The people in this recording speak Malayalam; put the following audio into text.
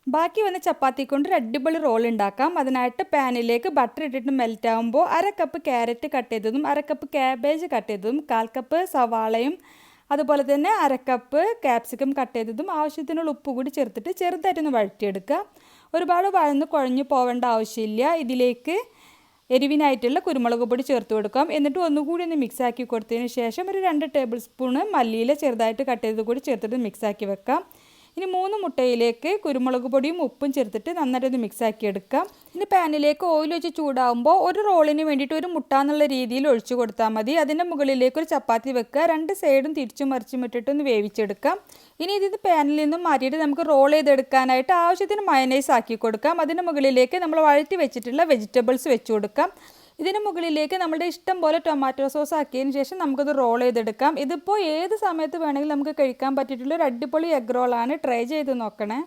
ബാക്കി വന്ന ചപ്പാത്തി കൊണ്ട് ഒരു അടിപൊളി റോൾ ഉണ്ടാക്കാം. അതിനായിട്ട് പാനിലേക്ക് ബട്ടർ ഇട്ടിട്ട് മെൽറ്റ് ആകുമ്പോൾ 1/2 കപ്പ് ക്യാരറ്റ് കട്ട് ചെയ്തതും 1/2 കപ്പ് ക്യാബേജ് കട്ട് ചെയ്തതും 1/4 കപ്പ് സവാളയും അതുപോലെ തന്നെ 1/2 കപ്പ് ക്യാപ്സിക്കം കട്ട് ചെയ്തതും ആവശ്യത്തിനുള്ള ഉപ്പ് കൂടി ചേർത്തിട്ട് ചെറുതായിട്ടൊന്ന് വഴറ്റിയെടുക്കുക. ഒരുപാട് വഴന്ന് കുഴഞ്ഞു പോവേണ്ട ആവശ്യമില്ല. ഇതിലേക്ക് എരിവിനായിട്ടുള്ള കുരുമുളക് പൊടി ചേർത്ത് കൊടുക്കാം. എന്നിട്ട് ഒന്നുകൂടി ഒന്ന് മിക്സാക്കി കൊടുത്തതിന് ശേഷം ഒരു 2 ടേബിൾ സ്പൂണ് മല്ലിയില ചെറുതായിട്ട് കട്ട് ചെയ്ത് കൂടി ചേർത്തിട്ട് മിക്സാക്കി വെക്കാം. ഇനി 3 മുട്ടയിലേക്ക് കുരുമുളക് പൊടിയും ഉപ്പും ചേർത്തിട്ട് നന്നായിട്ടൊന്ന് മിക്സാക്കി എടുക്കാം. ഇനി പാനിലേക്ക് ഓയിൽ വെച്ച് ചൂടാകുമ്പോൾ ഒരു റോളിന് വേണ്ടിയിട്ട് ഒരു മുട്ട എന്നുള്ള രീതിയിൽ ഒഴിച്ചു കൊടുത്താൽ മതി. അതിൻ്റെ മുകളിലേക്ക് ഒരു ചപ്പാത്തി വെക്കുക. 2 സൈഡും തിരിച്ചും മറിച്ചും ഇട്ടിട്ടൊന്ന് വേവിച്ചെടുക്കാം. ഇനി ഇത് പാനിൽ നിന്നും മാറ്റിയിട്ട് നമുക്ക് റോൾ ചെയ്തെടുക്കാനായിട്ട് ആവശ്യത്തിന് മയനൈസ് ആക്കി കൊടുക്കാം. അതിൻ്റെ മുകളിലേക്ക് നമ്മൾ വഴറ്റി വെച്ചിട്ടുള്ള വെജിറ്റബിൾസ് വെച്ച് കൊടുക്കാം. ഇതിന് മുകളിലേക്ക് നമ്മുടെ ഇഷ്ടം പോലെ ടൊമാറ്റോ സോസ് ആക്കിയതിന് ശേഷം നമുക്കത് റോൾ ചെയ്തെടുക്കാം. ഇതിപ്പോൾ ഏത് സമയത്ത് വേണമെങ്കിലും നമുക്ക് കഴിക്കാൻ പറ്റിയിട്ടുള്ള ഒരു അടിപൊളി എഗ് റോളാണ്. ട്രൈ ചെയ്ത് നോക്കണേ.